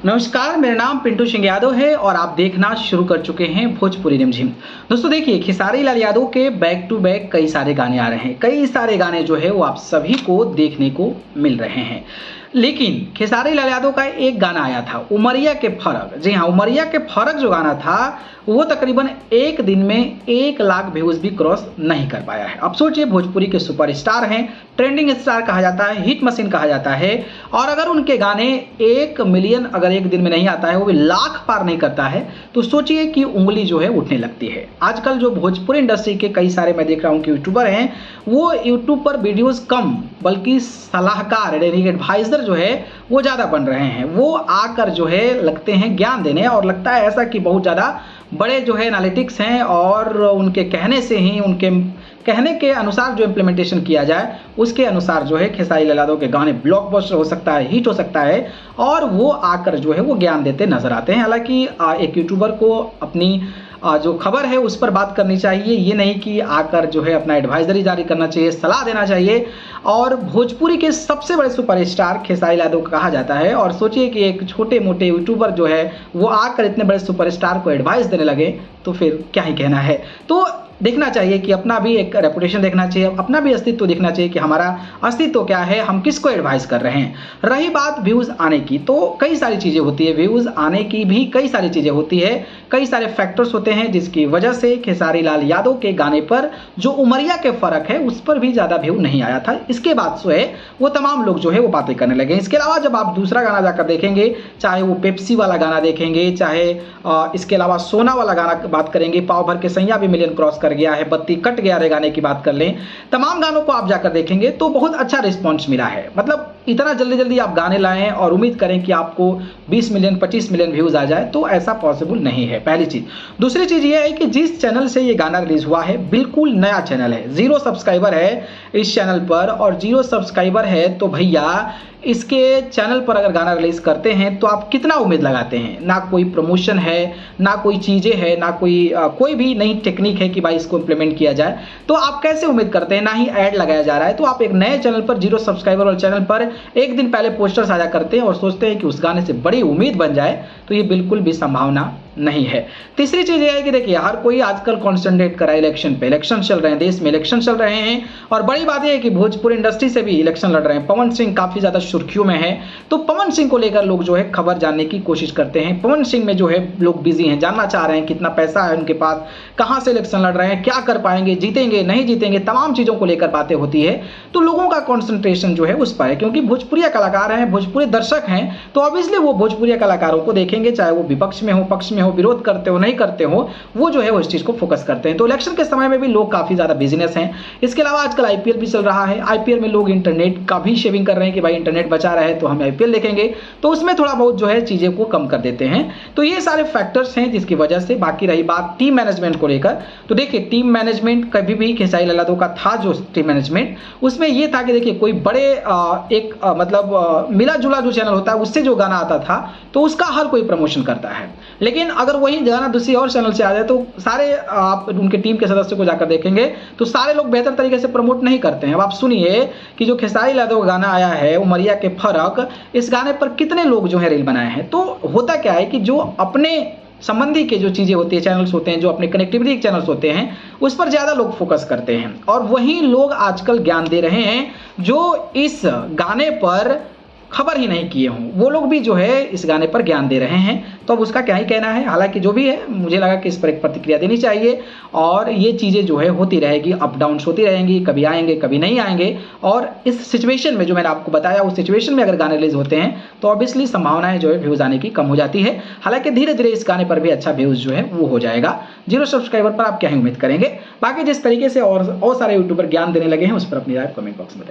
नमस्कार, मेरा नाम पिंटू सिंह यादव है और आप देखना शुरू कर चुके हैं भोजपुरी रिमझिम। दोस्तों देखिए, खेसारी लाल यादव के बैक टू बैक कई सारे गाने आ रहे हैं। कई सारे गाने जो है वो आप सभी को देखने को मिल रहे हैं। लेकिन खेसारी लाल यादव का एक गाना आया था, उमरिया के फर्क। जी हाँ, उमरिया के फर्क जो गाना था वो तकरीबन एक दिन में 1 लाख व्यूज़ भी क्रॉस नहीं कर पाया है। अब सोचिए, भोजपुरी के सुपरस्टार हैं, ट्रेंडिंग स्टार कहा जाता है, हिट मशीन कहा जाता है, और अगर उनके गाने 1 मिलियन अगर एक दिन में नहीं आता है, वो भी लाख पार नहीं करता है, तो सोचिए कि उंगली जो है उठने लगती है। आजकल जो भोजपुरी इंडस्ट्री के कई सारे मैं देख रहा हूँ कि यूट्यूबर हैं, वो यूट्यूब पर वीडियोज़ कम बल्कि सलाहकार यानी एडवाइज़र जो है वो ज़्यादा बन रहे हैं। वो आकर जो है लगते हैं ज्ञान देने, और लगता है ऐसा कि बहुत ज़्यादा बड़े जो है एनालिटिक्स हैं, और उनके कहने से ही, उनके कहने के अनुसार जो इम्प्लीमेंटेशन किया जाए उसके अनुसार जो है खेसारी लाल यादव के गाने ब्लॉकबस्टर हो सकता है, हिट हो सकता है, और वो आकर जो है वो ज्ञान देते नजर आते हैं। हालांकि एक यूट्यूबर को अपनी जो खबर है उस पर बात करनी चाहिए, ये नहीं कि आकर जो है अपना एडवाइजरी जारी करना चाहिए, सलाह देना चाहिए। और भोजपुरी के सबसे बड़े सुपरस्टार खेसारी लाल यादव कहा जाता है, और सोचिए कि एक छोटे मोटे यूट्यूबर जो है वो आकर इतने बड़े सुपरस्टार को एडवाइस देने लगे, तो फिर क्या ही कहना है। तो देखना चाहिए कि अपना भी एक रेपुटेशन देखना चाहिए, अपना भी अस्तित्व देखना चाहिए कि हमारा अस्तित्व क्या है, हम किसको एडवाइस कर रहे हैं। रही बात व्यूज़ आने की, तो कई सारी चीज़ें होती है, व्यूज़ आने की भी कई सारी चीज़ें होती है, कई सारे फैक्टर्स होते हैं जिसकी वजह से खेसारी लाल यादव के गाने पर जो उमरिया के फ़र्क है उस पर भी ज़्यादा व्यू नहीं आया था। इसके बाद जो है वो तमाम लोग जो है वो बातें करने लगे। इसके अलावा जब आप दूसरा गाना जाकर देखेंगे, चाहे वो पेप्सी वाला गाना देखेंगे, चाहे इसके अलावा सोना वाला गाना बात करेंगे, पाव भर के सैया भी मिलियन क्रॉस गया है, बत्ती कट गया रे गाने की बात कर लें, तमाम गानों को आप जाकर देखेंगे तो बहुत अच्छा रिस्पांस मिला है। मतलब इतना जल्दी जल्दी आप गाने लाएं और उम्मीद करें कि आपको 20 मिलियन 25 मिलियन व्यूज आ जाए, तो ऐसा पॉसिबल नहीं है, पहली चीज। दूसरी चीज ये है कि जिस चैनल से ये गाना रिलीज हुआ है बिल्कुल नया चैनल है, 0 सब्सक्राइबर है इस चैनल पर, और 0 सब्सक्राइबर है तो भैया इसके चैनल पर अगर गाना रिलीज करते हैं तो आप कितना उम्मीद लगाते हैं। ना कोई प्रमोशन है, ना कोई चीज़ें है, ना कोई भी नई टेक्निक है कि भाई इसको इम्प्लीमेंट किया जाए, तो आप कैसे उम्मीद करते हैं। ना ही ऐड लगाया जा रहा है, तो आप एक नए चैनल पर, 0 सब्सक्राइबर वाले चैनल पर एक दिन पहले पोस्टर साझा करते हैं और सोचते हैं कि उस गाने से बड़ी उम्मीद बन जाए, तो ये बिल्कुल भी संभावना नहीं है। तीसरी चीज ये है कि देखिए, हर कोई आजकल कॉन्सेंट्रेट कर रहा है इलेक्शन पे। इलेक्शन चल रहे हैं, देश में इलेक्शन चल रहे हैं, और बड़ी बात यह है कि भोजपुरी इंडस्ट्री से भी इलेक्शन लड़ रहे हैं। पवन सिंह काफी ज्यादा सुर्खियों में है, तो पवन सिंह को लेकर लोग जो है खबर जानने की कोशिश करते हैं। पवन सिंह में जो है लोग बिजी हैं, जानना चाह रहे हैं कितना पैसा है उनके पास, कहां से इलेक्शन लड़ रहे हैं, क्या कर पाएंगे, जीतेंगे नहीं जीतेंगे, तमाम चीजों को लेकर बातें होती है। तो लोगों का कॉन्सेंट्रेशन जो है उस पर है, क्योंकि भोजपुरी कलाकार हैं, भोजपुरी दर्शक हैं, तो ऑब्वियसली वो भोजपुरी कलाकारों को देखेंगे, चाहे वो विपक्ष में हो, पक्ष में हो, विरोध करते हो नहीं करते हो, वो जो है वो इस चीज को फोकस करते हैं। तो इलेक्शन के समय में भी लोग काफी ज्यादा बिजनेस हैं। इसके अलावा आजकल आईपीएल भी चल रहा है, आईपीएल में लोग इंटरनेट का भी शेविंग कर रहे हैं कि भाई इंटरनेट बचा रहा है तो हम आईपीएल देखेंगे, तो उसमें थोड़ा बहुत जो है चीजें को कम कर देते हैं। तो ये सारे फैक्टर्स हैं जिसकी वजह से। बाकी रही बात टीम मैनेजमेंट को लेकर, तो देखिए टीम मैनेजमेंट कभी भी खेसारी लाल यादव का था जो टीम मैनेजमेंट, उसमें ये था कि देखिए कोई बड़े मतलब मिला जुला जो चैनल होता है उससे जो गाना आता था तो उसका हर कोई प्रमोशन करता है। लेकिन अगर वही गाना दूसरी और चैनल से आ जाए तो सारे आप उनके टीम के सदस्यों को जाकर देखेंगे तो सारे लोग बेहतर तरीके से प्रमोट नहीं करते हैं। अब आप सुनिए कि जो खेसारी लाल यादव का गाना आया है उमरिया के फर्क, इस गाने पर कितने लोग जो है रील बनाए हैं। तो होता क्या है कि जो अपने संबंधी के जो चीज़ें होती है, चैनल्स होते हैं, जो अपने कनेक्टिविटी चैनल्स होते हैं, उस पर ज़्यादा लोग फोकस करते हैं, और वही लोग आजकल ज्ञान दे रहे हैं जो इस गाने पर खबर ही नहीं किए हों, वो लोग भी जो है इस गाने पर ज्ञान दे रहे हैं। तो अब उसका क्या ही कहना है। हालांकि जो भी है, मुझे लगा कि इस पर एक प्रतिक्रिया देनी चाहिए, और ये चीज़ें जो है होती रहेगी, अप डाउन होती रहेंगी, कभी आएंगे कभी नहीं आएंगे। और इस सिचुएशन में जो मैंने आपको बताया, उस सिचुएशन में अगर गाने रिलीज होते हैं तो ऑब्वियसली संभावनाएं जो है व्यूज़ आने की कम हो जाती है। हालांकि धीरे धीरे इस गाने पर भी अच्छा व्यूज़ जो है वो हो जाएगा। 0 सब्सक्राइबर पर आप क्या ही उम्मीद करेंगे। बाकी जिस तरीके से और सारे यूट्यूबर ज्ञान देने लगे हैं उस पर अपनी राय कमेंट बॉक्स में